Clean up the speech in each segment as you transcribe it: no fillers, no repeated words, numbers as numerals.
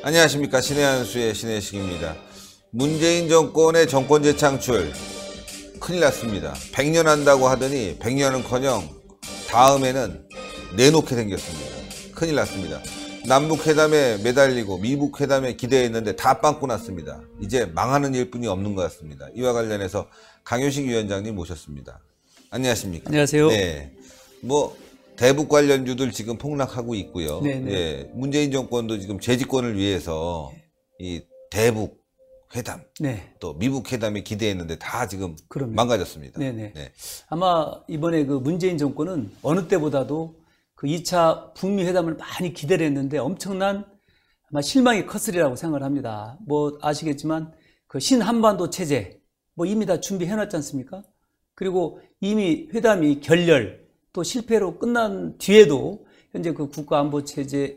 안녕하십니까. 신의 한수의 신의식입니다. 문재인 정권의 정권 재창출 큰일 났습니다. 100년 한다고 하더니 100년은커녕 다음에는 내놓게 생겼습니다. 큰일 났습니다. 남북회담에 매달리고 미북회담에 기대했는데 다 빵꾸 났습니다. 이제 망하는 일뿐이 없는 것 같습니다. 이와 관련해서 강효식 위원장님 모셨습니다. 안녕하십니까. 안녕하세요. 네. 대북 관련주들 지금 폭락하고 있고요. 예, 문재인 정권도 지금 재집권을 위해서 이 대북 회담, 또 미북 회담에 기대했는데 다 지금 망가졌습니다. 네. 아마 이번에 그 문재인 정권은 어느 때보다도 그 2차 북미 회담을 많이 기대를 했는데 엄청난 아마 실망이 컸으리라고 생각을 합니다. 아시겠지만 그 신한반도 체제 이미 다 준비해 놨지 않습니까? 그리고 이미 회담이 결렬 또 실패로 끝난 뒤에도 현재 그 국가안보실에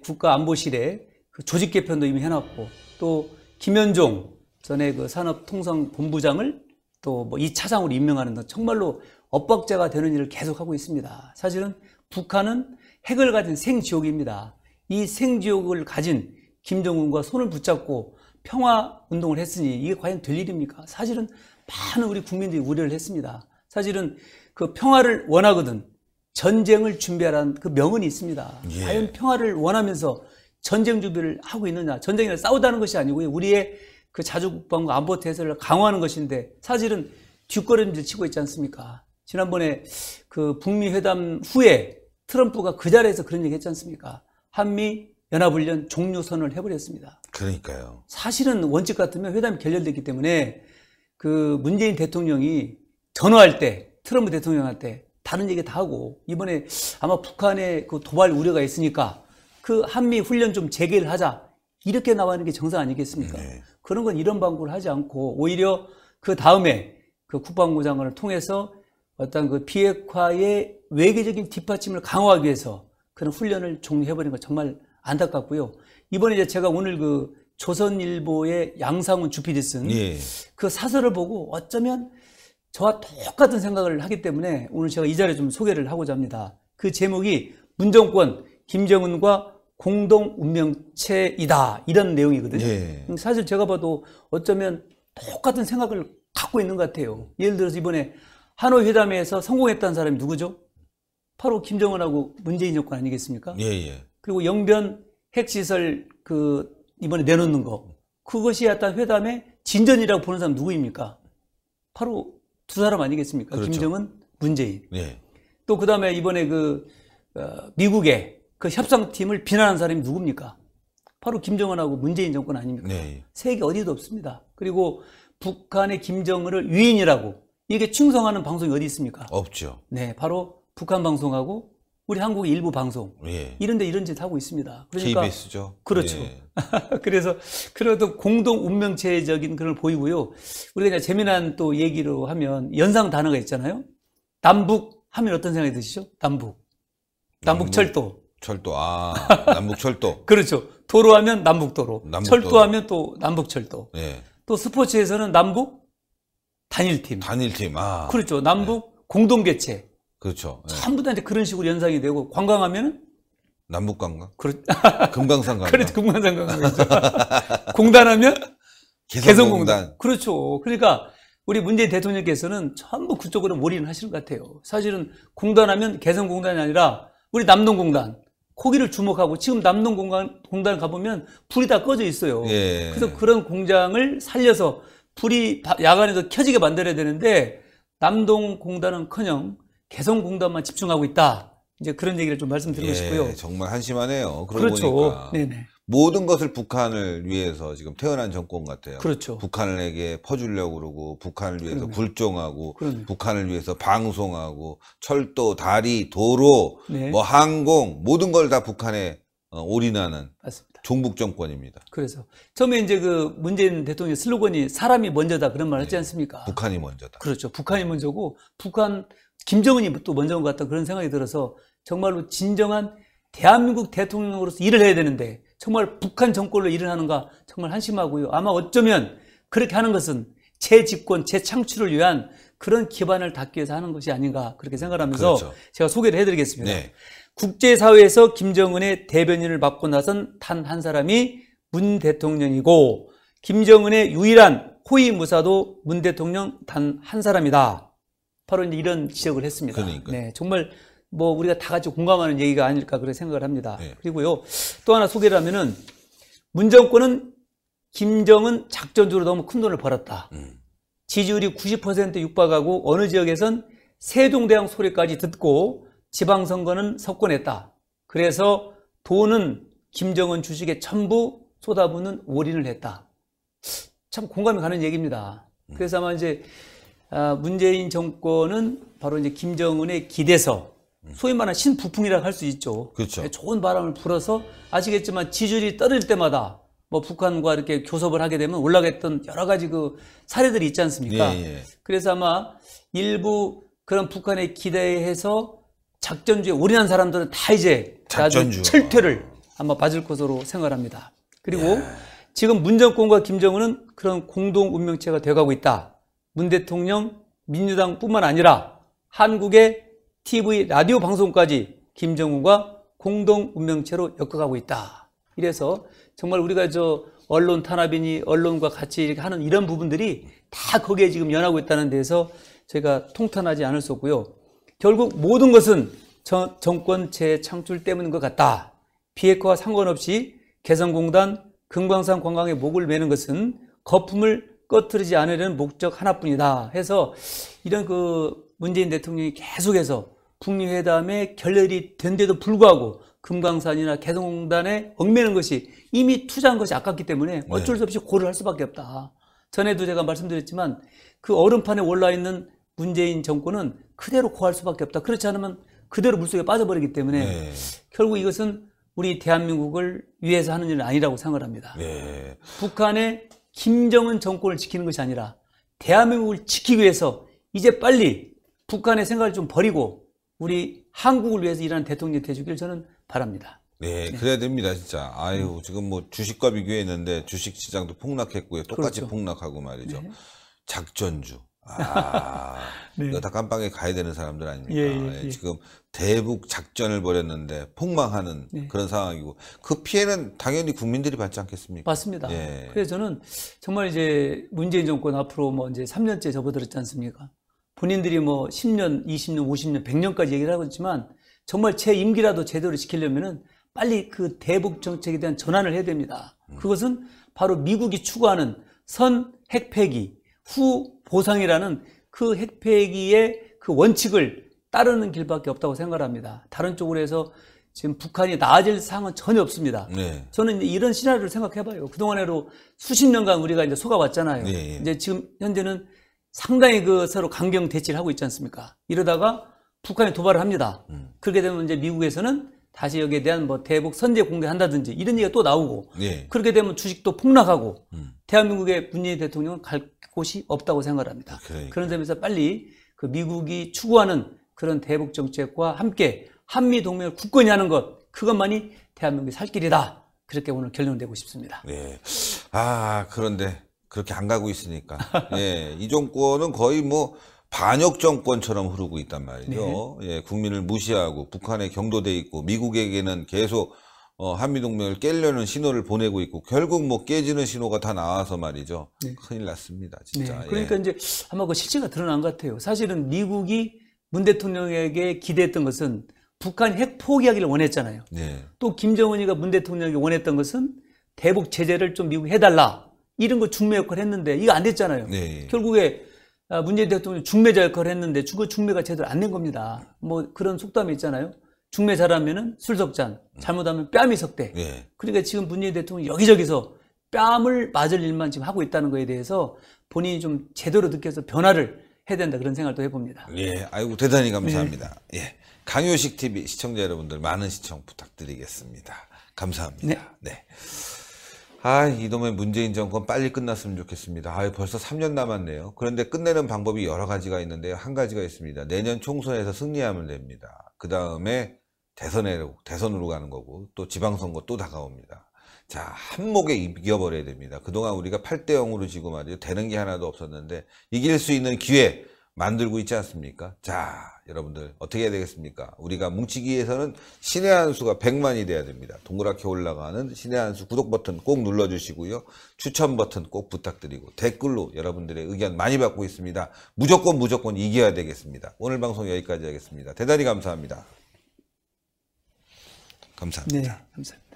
그 조직 개편도 이미 해놨고, 또 김현종 전에 그 산업통상본부장을 또 이 차장으로 임명하는 등 정말로 엇박자가 되는 일을 계속하고 있습니다. 사실은 북한은 핵을 가진 생지옥입니다. 이 생지옥을 가진 김정은과 손을 붙잡고 평화 운동을 했으니 이게 과연 될 일입니까? 사실은 많은 우리 국민들이 우려를 했습니다. 사실은 그 평화를 원하거든 전쟁을 준비하라는 그 명언이 있습니다. 예. 과연 평화를 원하면서 전쟁 준비를 하고 있느냐? 전쟁이라 싸우다는 것이 아니고요. 우리의 그 자주국방과 안보 태세를 강화하는 것인데 사실은 뒷걸음질 치고 있지 않습니까? 지난번에 그 북미 회담 후에 트럼프가 그 자리에서 그런 얘기 했지 않습니까? 한미 연합훈련 종료 선언을 해버렸습니다. 그러니까요. 사실은 원칙 같으면 회담이 결렬됐기 때문에 그 문재인 대통령이 전화할 때 트럼프 대통령한테 다른 얘기 다 하고, 이번에 아마 북한의 그 도발 우려가 있으니까 그 한미 훈련 좀 재개를 하자 이렇게 나와는 게 정상 아니겠습니까? 그런 건 이런 방구를 하지 않고 오히려 그 다음에 그 국방부 장관을 통해서 어떤 그 비핵화의 외교적인 뒷받침을 강화하기 위해서 그런 훈련을 종료해버린 거 정말 안타깝고요. 이번에 이제 제가 오늘 그 조선일보의 양상훈 주필이 쓴 그 사설을 보고 어쩌면 저와 똑같은 생각을 하기 때문에 오늘 제가 이 자리에 좀 소개를 하고자 합니다. 그 제목이 문정권 김정은과 공동 운명체이다 이런 내용이거든요. 사실 제가 봐도 어쩌면 똑같은 생각을 갖고 있는 것 같아요. 예를 들어서 이번에 하노이 회담에서 성공했다는 사람이 누구죠? 바로 김정은하고 문재인 정권 아니겠습니까? 그리고 영변 핵시설 그 이번에 내놓는 거, 그것이 어떤 회담의 진전이라고 보는 사람 누구입니까? 바로 두 사람 아니겠습니까? 그렇죠. 김정은, 문재인. 또 그 다음에 이번에 미국의 그 협상팀을 비난한 사람이 누굽니까? 바로 김정은하고 문재인 정권 아닙니까? 세계 어디도 없습니다. 그리고 북한의 김정은을 위인이라고 이게 충성하는 방송이 어디 있습니까? 없죠. 바로 북한 방송하고 우리 한국의 일부 방송. 이런데 이런 짓 하고 있습니다. 그러니까 KBS죠. 그렇죠. 그래서 그래도 공동 운명체적인 그런 걸 보이고요. 우리가 그냥 재미난 또 얘기로 하면 연상 단어가 있잖아요. 남북 하면 어떤 생각이 드시죠? 남북철도. 남북철도. 그렇죠. 도로하면 남북도로. 철도하면 또 남북철도. 또 스포츠에서는 남북 단일팀. 그렇죠. 남북 공동개최. 그렇죠. 전부 다 이제 그런 식으로 연상이 되고, 관광하면은 남북관광. 금강산 관광. 그렇죠. 금강산 관광. 공단하면 개성공단. 그렇죠. 그러니까 우리 문재인 대통령께서는 전부 그쪽으로 몰입을 하시는 것 같아요. 사실은 공단하면 개성공단이 아니라 우리 남동공단. 거기를 주목하고, 지금 남동공단 가보면 불이 다 꺼져 있어요. 그래서 그런 공장을 살려서 불이 야간에도 켜지게 만들어야 되는데 남동공단은커녕 개성공단만 집중하고 있다. 이제 그런 얘기를 좀 말씀드리고 싶고요. 정말 한심하네요. 그렇죠. 보니까 모든 것을 북한을 위해서 지금 태어난 정권 같아요. 그렇죠. 북한에게 퍼주려고 그러고, 북한을 위해서 굴종하고, 북한을 위해서 방송하고, 철도, 다리, 도로, 항공, 모든 걸 다 북한에 올인하는 종북 정권입니다. 그래서 처음에 이제 그 문재인 대통령 슬로건이 사람이 먼저다 그런 말 했지 않습니까? 북한이 먼저다. 그렇죠. 북한이 먼저고, 김정은이 또 먼저인 것 같다 그런 생각이 들어서 정말로 진정한 대한민국 대통령으로서 일을 해야 되는데 정말 북한 정권으로 일을 하는가 정말 한심하고요. 아마 어쩌면 그렇게 하는 것은 재집권, 재창출을 위한 그런 기반을 닦기 위해서 하는 것이 아닌가 그렇게 생각하면서 제가 소개를 해드리겠습니다. 국제사회에서 김정은의 대변인을 맡고 나선 단 한 사람이 문 대통령이고 김정은의 유일한 호위 무사도 문 대통령 단 한 사람이다. 바로 이제 이런 지적을 했습니다. 그러니까요. 네, 정말 뭐 우리가 다 같이 공감하는 얘기가 아닐까 그런 생각을 합니다. 네. 그리고요, 또 하나 소개를 하면은 문 정권은 김정은 작전주로 너무 큰 돈을 벌었다. 지지율이 90% 육박하고 어느 지역에선 세종대왕 소리까지 듣고 지방선거는 석권했다. 그래서 돈은 김정은 주식에 전부 쏟아붓는 올인을 했다. 참 공감이 가는 얘기입니다. 그래서 아마 이제 문재인 정권은 바로 이제 김정은의 기대서, 소위 말하는 신부풍이라고 할 수 있죠. 그렇죠. 좋은 바람을 불어서 아시겠지만 지지율이 떨어질 때마다 뭐 북한과 이렇게 교섭을 하게 되면 올라갔던 여러 가지 그 사례들이 있지 않습니까? 예, 예. 그래서 아마 일부 그런 북한에 기대해서 작전주에 올인한 사람들은 다 이제 작전주. 아주 철퇴를 아마 맞을 것으로 생각합니다. 그리고 지금 문 정권과 김정은은 그런 공동 운명체가 되어가고 있다. 문 대통령, 민주당뿐만 아니라 한국의 TV, 라디오 방송까지 김정은과 공동 운명체로 엮어가고 있다. 이래서 정말 우리가 저 언론 탄압이니 언론과 같이 이렇게 하는 이런 부분들이 다 거기에 지금 연하고 있다는 데서 제가 통탄하지 않을 수 없고요. 결국 모든 것은 정권 재창출 때문인 것 같다. 비핵화와 상관없이 개성공단, 금강산 관광에 목을 매는 것은 거품을 꺼트리지 않으려는 목적 하나뿐이다. 해서 이런 그 문재인 대통령이 계속해서 북미 회담에 결렬이 된 데도 불구하고 금강산이나 개성공단에 얽매는 것이 이미 투자한 것이 아깝기 때문에 어쩔 수 없이 고를 할 수밖에 없다. 전에도 제가 말씀드렸지만 그 얼음판에 올라있는 문재인 정권은 그대로 고할 수밖에 없다. 그렇지 않으면 그대로 물속에 빠져버리기 때문에 결국 이것은 우리 대한민국을 위해서 하는 일은 아니라고 생각을 합니다. 북한의 김정은 정권을 지키는 것이 아니라 대한민국을 지키기 위해서 이제 빨리 북한의 생각을 좀 버리고 우리 한국을 위해서 일하는 대통령이 되주길 저는 바랍니다. 네, 그래야 됩니다, 진짜. 아유, 지금 뭐 주식과 비교했는데 주식 시장도 폭락했고요. 똑같이 그렇죠. 폭락하고 말이죠. 네. 작전주. 네. 이거 다 깜빵에 가야 되는 사람들 아닙니까? 예. 지금 대북 작전을 벌였는데 폭망하는 그런 상황이고 그 피해는 당연히 국민들이 받지 않겠습니까? 맞습니다. 예. 그래서 저는 정말 이제 문재인 정권 앞으로 뭐 이제 3년째 접어들었지 않습니까? 본인들이 뭐 10년, 20년, 50년, 100년까지 얘기를 하고 있지만 정말 제 임기라도 제대로 지키려면은 빨리 그 대북 정책에 대한 전환을 해야 됩니다. 그것은 바로 미국이 추구하는 선 핵폐기, 후 보상이라는 그 핵폐기의 그 원칙을 따르는 길밖에 없다고 생각합니다. 다른 쪽으로 해서 지금 북한이 나아질 상황은 전혀 없습니다. 네. 저는 이런 시나리오를 생각해봐요. 그동안에도 수십 년간 우리가 이제 속아왔잖아요. 네. 이제 지금 현재는 상당히 그 서로 강경 대치를 하고 있지 않습니까? 이러다가 북한이 도발을 합니다. 그렇게 되면 이제 미국에서는 다시 여기에 대한 뭐 대북 선제 공개한다든지 이런 얘기가 또 나오고 그렇게 되면 주식도 폭락하고 대한민국의 문재인 대통령은 갈 곳이 없다고 생각합니다. 그런 점에서 빨리 그 미국이 추구하는 그런 대북 정책과 함께 한미 동맹을 굳건히 하는 것 그것만이 대한민국의 살 길이다. 그렇게 오늘 결론내고 싶습니다. 네. 그런데 그렇게 안 가고 있으니까. 이 정권은 거의 뭐 반역 정권처럼 흐르고 있단 말이죠. 국민을 무시하고 북한에 경도돼 있고 미국에게는 계속 한미동맹을 깨려는 신호를 보내고 있고 결국 뭐 깨지는 신호가 다 나와서 말이죠. 큰일 났습니다, 진짜. 그러니까 이제 아마 그 실체가 드러난 것 같아요. 사실은 미국이 문 대통령에게 기대했던 것은 북한이 핵 포기하기를 원했잖아요. 또 김정은이가 문 대통령에게 원했던 것은 대북 제재를 좀 미국이 해달라. 이런 거 중매 역할을 했는데 이거 안 됐잖아요. 결국에 문재인 대통령이 중매자 역할을 했는데 중매가 제대로 안 된 겁니다. 뭐 그런 속담이 있잖아요. 중매 잘하면은 술석잔, 잘못하면 뺨이 석대. 그러니까 지금 문재인 대통령이 여기저기서 뺨을 맞을 일만 지금 하고 있다는 거에 대해서 본인이 좀 제대로 느껴서 변화를 해야 된다 그런 생각도 해봅니다. 아이고 대단히 감사합니다. 강효식 TV 시청자 여러분들 많은 시청 부탁드리겠습니다. 감사합니다. 이놈의 문재인 정권 빨리 끝났으면 좋겠습니다. 벌써 3년 남았네요. 그런데 끝내는 방법이 여러 가지가 있는데요. 한 가지가 있습니다. 내년 총선에서 승리하면 됩니다. 그 다음에 대선으로 가는 거고 또 지방선거 또 다가옵니다. 자, 한목에 이겨버려야 됩니다. 그동안 우리가 8대 0으로 지고 말이죠. 되는 게 하나도 없었는데 이길 수 있는 기회 만들고 있지 않습니까? 자, 여러분들 어떻게 해야 되겠습니까? 우리가 뭉치기 위해서는 신의 한 수가 100만이 돼야 됩니다. 동그랗게 올라가는 신의 한 수 구독 버튼 꼭 눌러주시고요. 추천 버튼 꼭 부탁드리고 댓글로 여러분들의 의견 많이 받고 있습니다. 무조건 이겨야 되겠습니다. 오늘 방송 여기까지 하겠습니다. 대단히 감사합니다. 감사합니다. 네, 감사합니다.